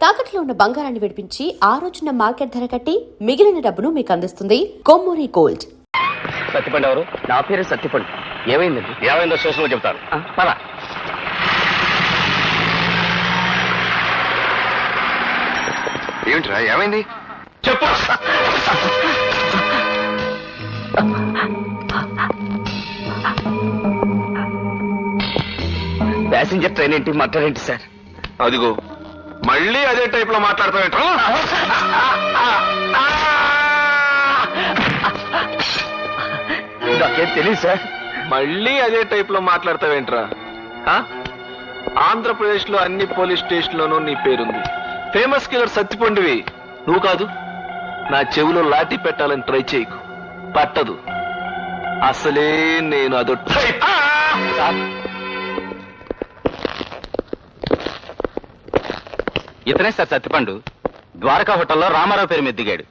తాకట్లో ఉన్న బంగారాన్ని విడిపించి ఆ రోజున మార్కెట్ ధర కట్టి మిగిలిన డబ్బును మీకు అందిస్తుంది కొమ్మూరి గోల్డ్. సత్యపండు ఎవరు? నా పేరు సత్యపండు. ఏమైందండి? ఏమైందో స్టేషన్లో చెప్తాను. పదా. ఏమిట్రా ఏమైంది చెప్పు. ప్యాసింజర్ ట్రైన్ ఏంటి, మటర్ ఏంటి సార్? అదిగో మళ్ళీ అదే టైప్ లో మాట్లాడతావేంట్రా? నాకేం తెలియదు సార్. మళ్ళీ అదే టైప్ లో మాట్లాడతావేంట్రా? ఆంధ్రప్రదేశ్ లో అన్ని పోలీస్ స్టేషన్ లోనూ నీ పేరుంది. ఫేమస్ కిల్లర్ సత్తిపండువి నువ్వు కాదు. నా చెవిలో లాఠీ పెట్టాలని ట్రై చేయకు, పట్టదు. అసలే నేను అదో టైప్. ఇతనే సార్ సత్యపండు. ద్వారకా హోటల్లో రామారావు పేరు మీద దిగాడు.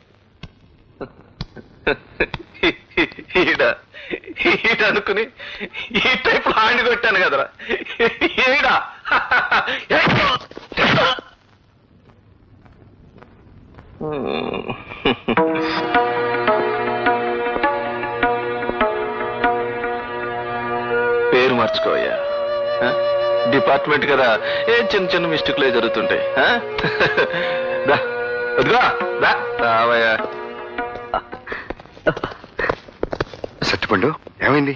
ఈడ అనుకుని ఈ టైప్ లో హ్యాండ్ కొట్టాను కదరా. ఈడా పేరు మార్చుకోవయ్యా. డిపార్ట్మెంట్ కదా, ఏ చిన్న చిన్న మిస్టేక్లే జరుగుతుంటాయి. రావయ్యా. సత్యపండు ఏమైంది?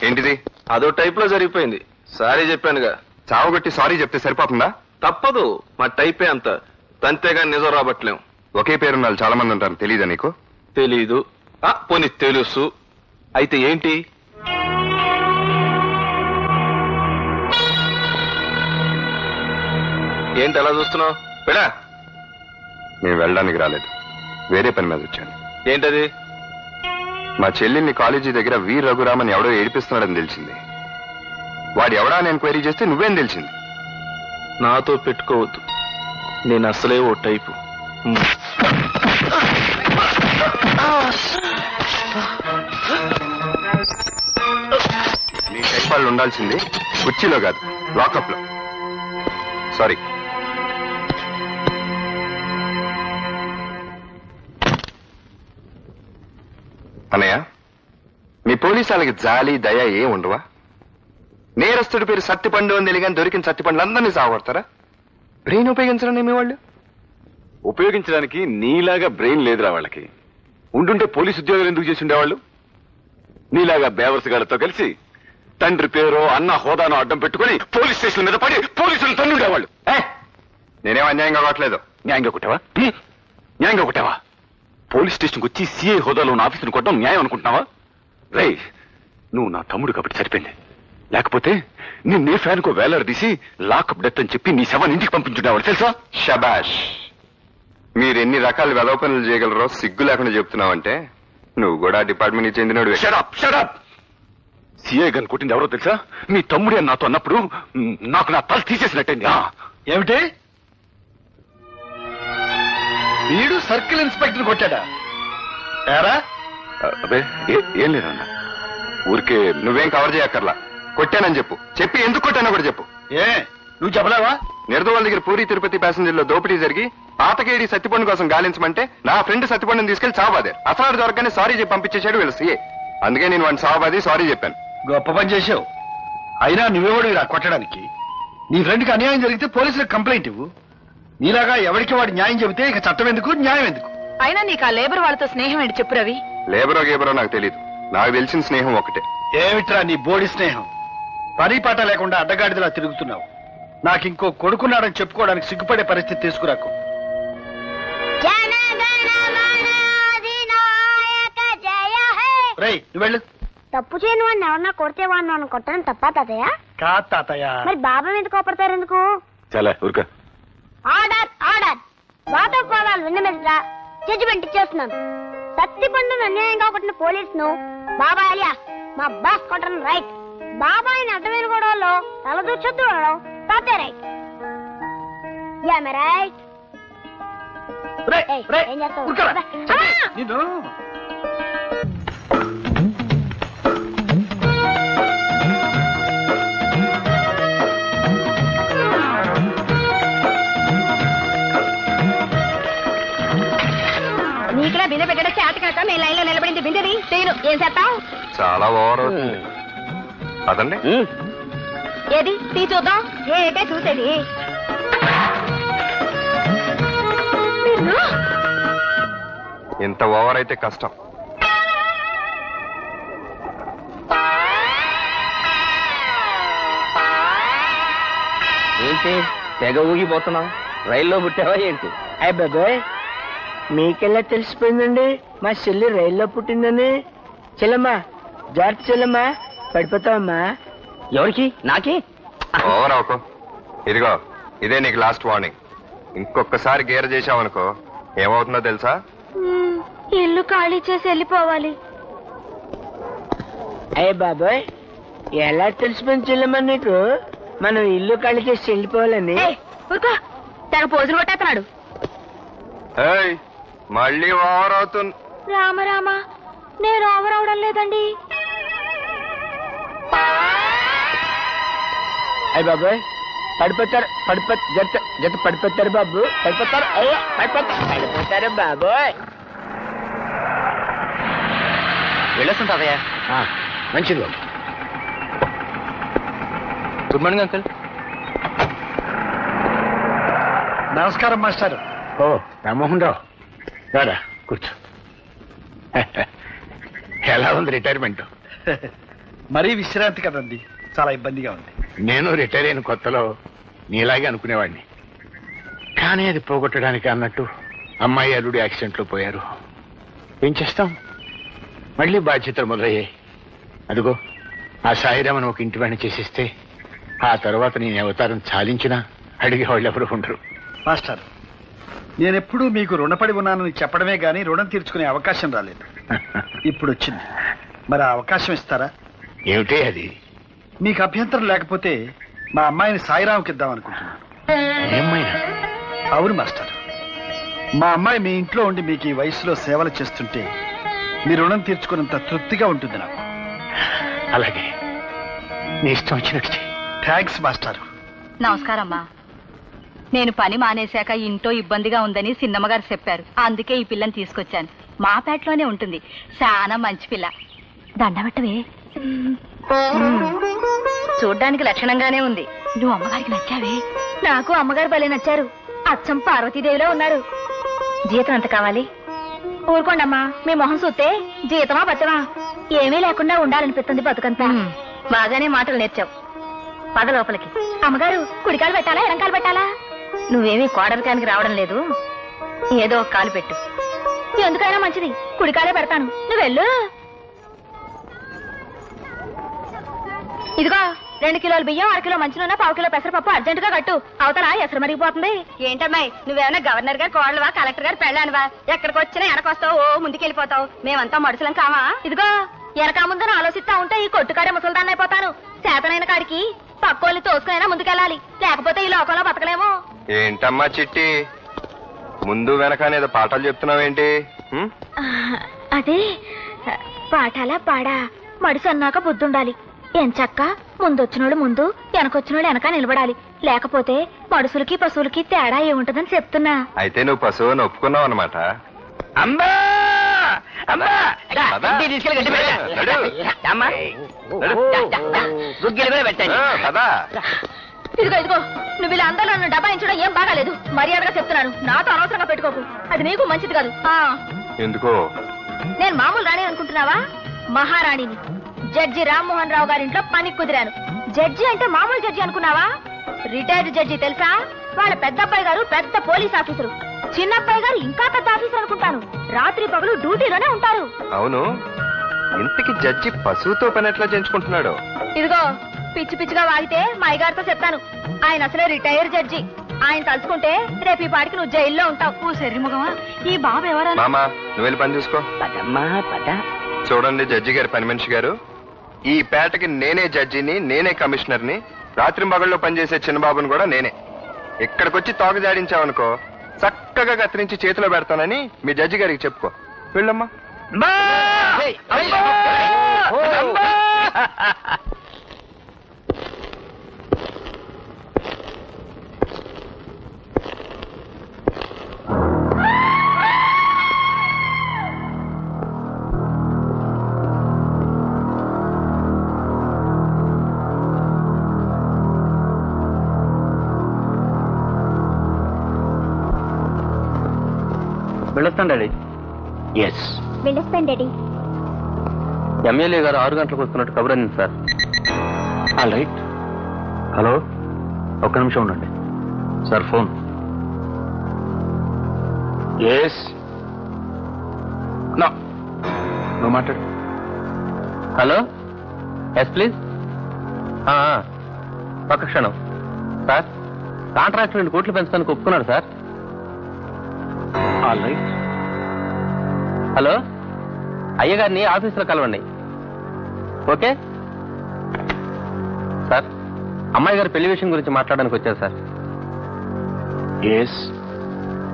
ఏంటిది? అదో టైప్ లో జరిగిపోయింది. సారీ చెప్పానుగా. చావగొట్టి సారీ చెప్తే సరిపోతుందా? తప్పదు, మా టైపే అంత. తంతేగాని నిజం రాబట్టలేం. ఒకే పేరున్న వాళ్ళు చాలా మంది ఉంటారు, తెలీదా నీకు? తెలీదు. పోనీ తెలుసు. అయితే ఏంటి? ఏంటి అలా చూస్తున్నావు? వెళ్ళా. నేను వెళ్ళడానికి రాలేదు, వేరే పని మీద వచ్చాను. ఏంటది? మా చెల్లిని కాలేజీ దగ్గర వీర్ రఘురామన్ ఎవడో ఏడిపిస్తున్నాడని తెలిసింది. వాడు ఎవడా అని ఎంక్వైరీ చేస్తే నువ్వేం తెలిసింది? నాతో పెట్టుకోవద్దు, నేను అసలే ఓ టైపు. నీ టైప్ వాళ్ళు ఉండాల్సింది కుర్చీలో కాదు, లాకప్ లో. సారీ. అన్నయ్య, మీ పోలీసు వాళ్ళకి జాలి దయ ఏం ఉండవా? నేరస్తుడి పేరు సత్తిపండు అని తెలియని దొరికిన సత్తిపండ్లు అందరినీ సాగొడతారా? బ్రెయిన్ ఉపయోగించడం మీ వాళ్ళు? ఉపయోగించడానికి నీలాగా బ్రెయిన్ లేదురా వాళ్ళకి. ఉండుంటే పోలీసు ఉద్యోగాలు ఎందుకు చేసి ఉండేవాళ్ళు? నీలాగా బేవర్స్ గారితో కలిసి తండ్రి పేరు అన్న హోదాను అడ్డం పెట్టుకుని పోలీస్ స్టేషన్ మీద పడి పోలీసులు తన్నుండేవాళ్ళు. నేనేం అన్యాయంగా కావట్లేదు. న్యాయంగా కొట్టావా? న్యాయంగా కొట్టావా? పోలీస్ స్టేషన్కి వచ్చి సిఐ హోదాలో ఉన్న ఆఫీసును కొట్టడం న్యాయం అనుకుంటున్నావా? రే, నువ్వు నా తమ్ముడు కాబట్టి సరిపోయింది. లేకపోతే నిన్నే ఫ్యాన్కో వేలాడదీసి లాకప్ డెత్ అని చెప్పి నీ శవాన్ని ఇంటికి పంపించుండేవాడు తెలుసా? షబాష్. మీరు ఎన్ని రకాల వెలవ పనులు చేయగలరో సిగ్గు లేకుండా చెప్తున్నావంటే నువ్వు కూడా డిపార్ట్మెంట్ చెందినోడు. Shut up shut up. సిఐ గన్ కొట్టింది ఎవరో తెలుసా? మీ తమ్ముడే అని నాతో అన్నప్పుడు నాకు నా తల తీసేసినట్టయింది. ఏమిటి? వీడు సర్కిల్ ఇన్స్పెక్టర్ కొట్టాడా? ఏరా? అబ్బే ఏం లేదన్నా, ఊరికే. నువ్వేం కవర్ చేయక్కర్లా. కొట్టానని చెప్పు. చెప్పి ఎందుకు కొట్టానో కూడా చెప్పు. ఏ నువ్వు చెప్పలేవా? నిర్దవాళ్ళ దగ్గర పూరి తిరుపతి ప్యాసింజర్ లో దోపిడీ జరిగి పాతకేడి సత్తిపండు కోసం గాలించమంటే నా ఫ్రెండ్ సత్తిపండుని తీసుకెళ్లి సావాదే. అసలు దొరకనే సారీ చెప్పి పంపించేశాడు వీళ్ళు సీఏ. అందుకే నేను వాడిని సావాది సారీ చెప్పాను. గొప్ప పని చేసావు. అయినా నువ్వేవాడు ఇలా కొట్టడానికి? నీ ఫ్రెండ్కి అన్యాయం జరిగితే పోలీసులకు కంప్లైంట్ ఇవ్వు. నీలాగా ఎవరికి వాడు న్యాయం చెబితే ఇక చట్టం ఎందుకు, న్యాయం ఎందుకు? అయినా నీకు ఆ లేబర్ వాళ్ళతో స్నేహం ఏంటి చెప్పు రవి. లేబరో గేబరో నాకు తెలియదు. నాకు తెలిసిన స్నేహం ఒకటే. ఏమిట్రా నీ బోడి స్నేహం? పని పాట లేకుండా అడ్డగాడిదలా తిరుగుతున్నావు. నాకు ఇంకో కొడుకున్నాడని చెప్పుకోవడానికి సిగ్గుపడే పరిస్థితి తీసుకురాకు. రేయ్, నువ్వు వెళ్ళు. తప్పు చేయని వాడిని ఎవరన్నా కొడితే వాడిని మనం కొట్టడం తప్ప తాతయ్య? కాదు తాతయ్య. మరి బాబా మీద కోపడతారు ఎందుకు? చాలా ఊరిక. Order order. వాదోపవాదాలు విన్న మీద జడ్జిమెంట్ ఇచ్చేస్తున్నాను. సత్తిపండును అన్యాయంగా కొట్టిన పోలీసును బాబా అలియాస్ మా బాస్ కొట్టడం రైట్. బాబాయిని అడ్డమైన గొడవల్లో తలదూర్చొద్దు అనడం తాతే రైట్. రైట్. ఏం చేస్తావు? నిన్ను బిందె పెట్టడం చేత కాక మేము లైన్ లో నిలబడింది బిందెని చేయను ఏం చేస్తావు చాలా ఓవర్ అవుతుంది అదండి ఏది తీ చూద్దాం ఏటే చూసేది ఇంత ఓవర్ అయితే కష్టం. ఏంటి తెగ ఊగిపోతున్నావు? రైల్లో పుట్టావా ఏంటి? అయ్య బాబాయ్ మీకెలా తెలిసిపోయిందండి మా చెల్లి రైల్లో పుట్టిందని? చెల్లమ్మా జాగ్రత్త చెల్లమ్మా, పడిపోతావమ్మా. ఎవరికి? నాకే? ఓవర్ అవకో. ఇదిగో ఇదే నీకు లాస్ట్ వార్నింగ్. ఇంకొకసారి గేర్ చేసావనుకో ఏమవుతుందో తెలుసా? ఇల్లు ఖాళీ చేసి వెళ్ళిపోవాలి. అయ్య బాబాయ్ ఎలా తెలిసిపోయింది చెల్లమ్మా నీకు మనం ఇల్లు ఖాళీ చేసి వెళ్ళిపోవాలని? ఊరుకో, తెగ పోజులు కొట్టేస్తున్నాడు. ఏయ్ మళ్ళీ ఓవర్ అవుతుంది. రామ నేను ఓవర్ అవడం లేదండి. అయ్య బాబాయ్ జత పడిపోతారు బాబు, పడిపోతారు. అయ్యో పడిపోతారు బాబోయ్. వెళ్ళొస్తుంది తాతయ్య. మంచిది బాబు. Good morning uncle. నమస్కారం మాస్టర్. ఓ రామ్మోహన్ రావు రారా కూర్చో. ఎలా ఉంది రిటైర్మెంట్? మరీ విశ్రాంతి కదండి, చాలా ఇబ్బందిగా ఉంది. నేను రిటైర్ అయిన కొత్తలో నీలాగే అనుకునేవాడిని, కానీ అది పోగొట్టడానికి అన్నట్టు అమ్మాయి అల్లుడి యాక్సిడెంట్లో పోయారు. ఏం చేస్తాం, మళ్ళీ బాధ్యతలు మొదలయ్యాయి. అదిగో ఆ సాయిరామను ఒక ఇంటి వాడిని చేసేస్తే ఆ తర్వాత నేను అవతారం చాలించినా అడిగే వాళ్ళు ఎవరు ఉండరు. మాస్టర్ నేనెప్పుడూ మీకు రుణపడి ఉన్నానని చెప్పడమే గానీ రుణం తీర్చుకునే అవకాశం రాలేదు. ఇప్పుడు వచ్చింది, మరి ఆ అవకాశం ఇస్తారా? ఏమిటే అది? మీకు అభ్యంతరం లేకపోతే మా అమ్మాయిని సాయిరాంకి ఇద్దాం అనుకుంటున్నాను. ఏమైనా? అవును మాస్టర్, మా అమ్మాయి మీ ఇంట్లో ఉండి మీకు ఈ వయసులో సేవలు చేస్తుంటే మీ రుణం తీర్చుకున్నంత తృప్తిగా ఉంటుంది నాకు. అలాగే, నీ ఇష్టం వచ్చినట్టు. Thanks master. నమస్కారం అమ్మా. నేను పని మానేశాక ఇంట్లో ఇబ్బందిగా ఉందని సిన్నమ్మగారు చెప్పారు, అందుకే ఈ పిల్లని తీసుకొచ్చాను. మా పేటలోనే ఉంటుంది, చాలా మంచి పిల్ల. దండబట్టవే. చూడ్డానికి లక్షణంగానే ఉంది. నువ్వు అమ్మగారికి నచ్చావే? నాకు అమ్మగారు భలే నచ్చారు, అచ్చం పార్వతీదేవిలో ఉన్నారు. జీతం ఎంత కావాలి? ఊరుకోండమ్మా, మీ మొహం చూస్తే జీతమా బతమా ఏమీ లేకుండా ఉండాలనిపిస్తుంది బతుకంతా. బాగానే మాటలు నేర్చావు, పద లోపలికి. అమ్మగారు కుడికాలు పెట్టాలా ఎడంకాలు పెట్టాలా? నువ్వేమీ కోడరికానికి రావడం లేదు, ఏదో ఒక కాలు పెట్టు. ఎందుకైనా మంచిది, కుడికాలే పెడతాను, నువ్వు వెళ్ళు. ఇదిగో 2 కిలోల బియ్యం, 1 కిలో మంచినూనె, 1/2 కిలో పెసరపప్పు అర్జెంటుగా కట్టు, అవతల ఎసరు మరిగిపోతుంది. ఏంటమ్మాయి నువ్వేమైనా గవర్నర్ గారు కోడలువా, కలెక్టర్ గారు పెళ్ళానువా? ఎక్కడికి వచ్చినా వెనకొస్తావు, ఓ ముందుకెళ్ళిపోతావు. మేమంతా మడుసులం కావా? ఇదిగో వెనక ముందున ఆలోచిస్తా ఉంటే ఈ కొట్టుకాడే ముసల్దాన్ని అయిపోతాను. చేతనైన కాడికి పక్కోళ్ళని తోసుకునైనా ముందుకెళ్ళాలి, లేకపోతే ఈ లోకంలో బతకలేము. ఏంటమ్మా చిట్టి, ముందు వెనకనేదో పాఠాలు చెప్తున్నావేంటి? అదే పాఠాలా పాడా, మడిసి అన్నాక బుద్ధుండాలి. ఎంచక్క ముందొచ్చినోడు ముందు, వెనకొచ్చినోడు వెనక నిలబడాలి, లేకపోతే మడుసులకి పశువులకి తేడా ఏముంటదని చెప్తున్నా. అయితే నువ్వు పశువుని ఒప్పుకున్నావు అనమాట. ఇదిగో ఇదిగో, నువ్వు ఇలా అందరూ నన్ను డబాయించడం ఏం బాగాలేదు. మర్యాదగా చెప్తున్నాను, నాతో అనవసరంగా పెట్టుకోకు, అది నీకు మంచిది కాదు. ఎందుకో? నేను మామూలు రాణి అనుకుంటున్నావా? మహారాణిని. జడ్జి రామ్మోహన్ రావు గారింట్లో పని కుదిరాను. జడ్జి అంటే మామూలు జడ్జి అనుకున్నావా? రిటైర్డ్ జడ్జి తెలుసా? వాళ్ళ పెద్దబ్బాయి గారు పెద్ద పోలీస్ ఆఫీసరు, చిన్నబ్బాయి గారు ఇంకా పెద్ద ఆఫీసర్ అనుకుంటాను. రాత్రి పగలు డ్యూటీలోనే ఉంటారు. అవును, ఇంతకి జడ్జి పశువుతో పని ఎట్లా చేయించుకుంటున్నాడు? ఇదిగో పిచ్చి పిచ్చిగా వాగితే మా అయ్యగారితో చెప్తాను. ఆయన అసలే రిటైర్ జడ్జి. ఆయన తలుచుకుంటే రేపు ఈ పాటికి నువ్వు జైల్లో ఉంటావు. శరీరముఖమా, ఈ బాబు ఎవరన్నా? మామా నువ్వు వెళ్ళి పని చూసుకో. చూడండి జడ్జి గారు, పని మనిషి గారు, ఈ పేటకి నేనే జడ్జిని, నేనే కమిషనర్ని, రాత్రి మగళ్ళలో పనిచేసే చిన్నబాబుని కూడా నేనే. ఇక్కడికొచ్చి తోక జాడించావనుకో చక్కగా కత్తిరించి చేతిలో పెడతానని మీ జడ్జి గారికి చెప్పుకో. వెళ్ళమ్మా. వెళ్ళొస్తాను డాడీ. ఎస్. వెళ్ళొస్తాను డాడీ. ఎమ్మెల్యే గారు 6 గంటలకు వస్తున్నట్టు కబుర్ అంది సార్. All right. హలో, ఒక్క నిమిషం ఉండండి సార్. ఫోన్. ఎస్. నువ్వు మాట్లాడు. Hello, yes please. ఒక్క క్షణం సార్. కాంట్రాక్ట్ 2 కోట్లు పెంచడానికి ఒప్పుకున్నాడు సార్. All right. హలో, అయ్యగారిని ఆఫీసులో కలవండి. Okay sir. అమ్మాయి గారి పెళ్లి విషయం గురించి మాట్లాడడానికి వచ్చారు సార్. ఎస్.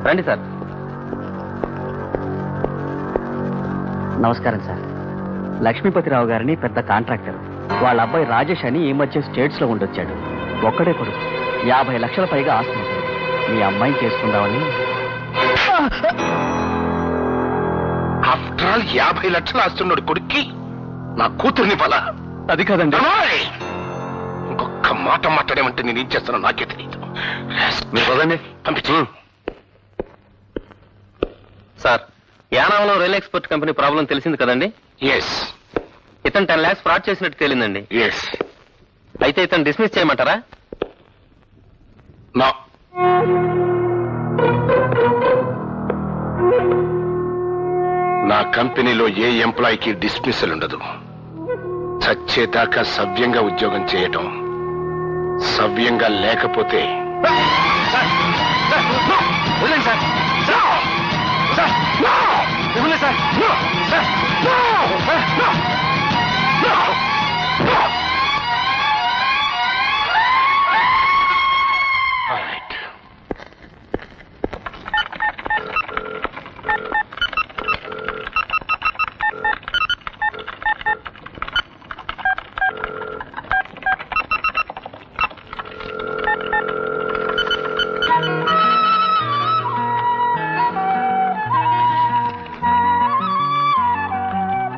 రండి సార్. నమస్కారం సార్. లక్ష్మీపతిరావు గారిని పెద్ద కాంట్రాక్టర్. వాళ్ళ అబ్బాయి రాజేష్ అని ఈ మధ్య స్టేట్స్ లో ఉండొచ్చాడు. ఒక్కడే కొడుకు. 50 లక్షల పైగా ఆస్తి ఉంటుంది. మీ అమ్మాయిని చేసుకుందామని. ఆఫ్టర్ ఆల్ 50 లక్షలు ఆస్తున్నాడు కొడుక్కి నా కూతుర్ని బల. అది కాదండి. ఇంకొక మాట మాట్లాడేమంటే నేను ఏం చేస్తానో నాకే తెలియదు. మీరు పదండి. పంపించు. సార్, యానాంలో రైల్ ఎక్స్పోర్ట్ కంపెనీ ప్రాబ్లం తెలిసింది కదండి. ఎస్. ఇతను 10 lakhs ఫ్రాడ్ చేసినట్టు తేలిందండి. ఎస్. అయితే ఇతను డిస్మిస్ చేయమంటారా? నా నా కంపెనీలో ఏ ఎంప్లాయీకి డిస్మిసల్ ఉండదు. చచ్చేదాకా సవ్యంగా ఉద్యోగం చేయటం, సవ్యంగా లేకపోతే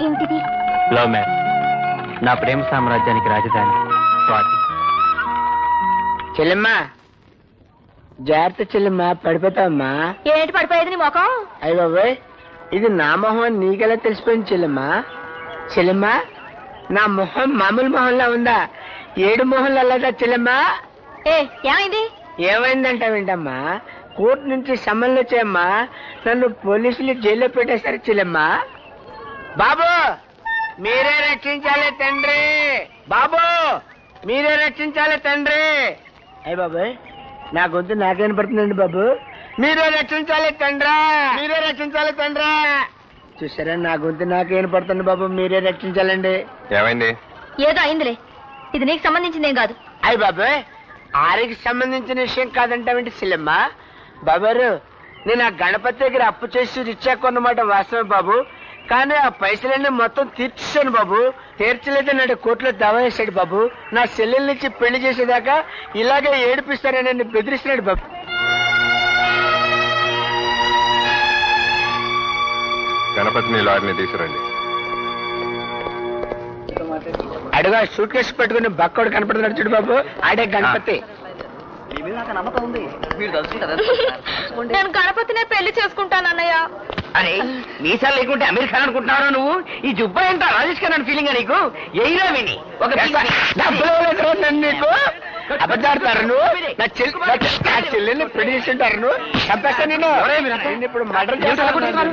ఏంటిది? Love man. నా ప్రేమ సామ్రాజ్యానికి రాజధాని స్వాతి. చెల్లెమ్మా జాగ్రత్త చెల్లెమ్మా, పడిపోతావమ్మా. ఏంటి పడిపోయేది నీ మొఖం? అయ్య బాబాయ్, ఇది నా మొహం అని నీకెలా తెలిసిపోయింది చెల్లెమ్మా? చెల్లెమ్మా, నా మొహం మామూలు మొహంలా ఉందా? 7 మొహంలో అలాగా చెల్లెమ్మా? ఏమైంది? ఏమైందంటావేంటమ్మా? కోర్టు నుంచి సమన్లు వచ్చాయమ్మా. నన్ను పోలీసులు జైల్లో పెట్టేశారు చెల్లెమ్మా. బాబు మీరే రక్షించాలి తండ్రి. బాబు మీరే రక్షించాలి తండ్రి. అయ్య బాబాయ్, నా గొంతు నాకేం పడుతుందండి బాబు. మీరే రక్షించాలి తండ్రా, మీరే రక్షించాలి తండ్రా. చూసారా, నా గొంతు నాకేం పడుతుంది బాబు. మీరే రక్షించాలండి. ఏమైంది? ఏదో అయిందిలే. ఇది నీకు సంబంధించిందేం కాదు. అయ్య బాబాయ్, ఆరికి సంబంధించిన విషయం కాదంటావేంటి సిల్లమ్మ? బాబారు, నేను ఆ గణపతి దగ్గర అప్పు చేసి రిచ్చా కొన్నమాట వాస్తవం బాబు. కానీ ఆ పైసలన్నీ మొత్తం తీర్చేశాను బాబు. తీర్చలేదు నాడు కోర్టులో దావా వేశాడు బాబు. నా చెల్లెల నుంచి పెళ్లి చేసేదాకా ఇలాగే ఏడిపిస్తానని నన్ను బెదిరిస్తున్నాడు బాబు. గణపతిని లారీని తీసుకురండి. అడుగా సూట్ కేసు పెట్టుకుని బక్కోడు కనపడుతున్నాడు చూడు బాబు, ఆడే గణపతి. నేను గణపతినే పెళ్లి చేసుకుంటానన్నయ్య. అరే మీసాలు లేకుంటే అమెరికా అనుకుంటున్నారా నువ్వు? ఈ జుబ్బా ఎంత రాజేష్ ఖన్నా ఫీలింగ్ నీకు? ఎయిరా విని ఒక నీకు అబద్ధాడతారు నువ్వు. నా చెల్లెల్ని పెళ్లి చేసింటారు నువ్వు. చంపేస్తా నేను. ఇప్పుడు మర్డర్ చేస్తాను.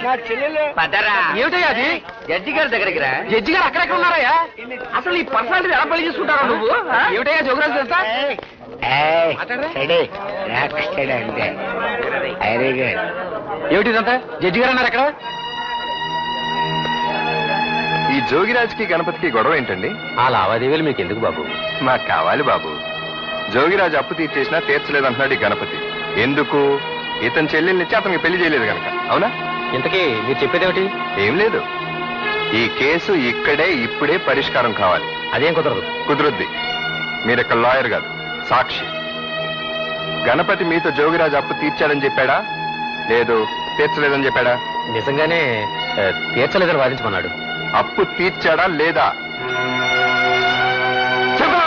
నా చెల్లెలు ఏమిటయ్యా అది? జడ్జి గారి దగ్గరికి రా. జడ్జి గారు అక్కడెక్కడ ఉన్నారయ్యా? అసలు ఈ పర్సనాలిటీ ఎలా పెళ్లి చేసుకుంటారా నువ్వు? ఏమిటయ్యా జోగ్రాఫీ తెలుసా? ఏమిటి ఇదంతా? జడ్జి గారు అన్నారు అక్కడ. ఈ జోగిరాజ్కి గణపతికి గొడవ ఏంటండి? ఆ లావాదేవీలు మీకు ఎందుకు బాబు? నాకు కావాలి బాబు. జోగిరాజు అప్పు తీర్చేసినా తీర్చలేదంటున్నాడు ఈ గణపతి. ఎందుకు? ఇతని చెల్లెల్నిచ్చి అతనికి పెళ్లి చేయలేదు కనుక. అవునా? ఇంతకీ మీరు చెప్పేదేమిటి? ఏం లేదు, ఈ కేసు ఇక్కడే ఇప్పుడే పరిష్కారం కావాలి. అదేం కుదరదు. కుదురుద్ది. మీరు ఇక్కడ లాయర్ కాదు, సాక్షి. గణపతి మీతో జోగిరాజు అప్పు తీర్చాడని చెప్పాడా, లేదు తీర్చలేదని చెప్పాడా? నిజంగానే తీర్చలేదని వాదించమన్నాడు. అప్పు తీర్చాడా లేదా? చెప్పు.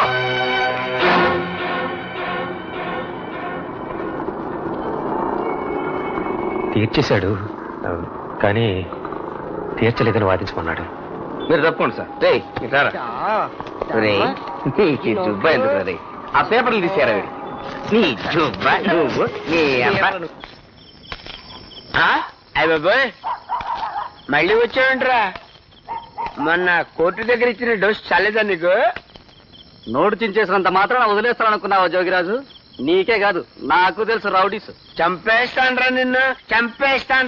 తీర్చేశాడు, కానీ తీర్చలేదని వాదించుకున్నాడు. మీరు తప్పండి సార్. రే రే జుబ్బా ఎందుకు రే? ఆ పేపర్లు తీసారా నీ జుబ్బా నువ్వు నీ బాబోయ్ మళ్ళీ వచ్చావంటరా? మొన్న కోర్టు దగ్గర ఇచ్చిన డోస్ చాలేదా నీకు? నోటు చించేసినంత మాత్రం వదిలేస్తాననుకున్నావా జోగిరాజు? నీకే కాదు నాకు తెలుసు రౌడీస్. చంపేస్తాన్రా నిన్ను, చంపేస్తాను.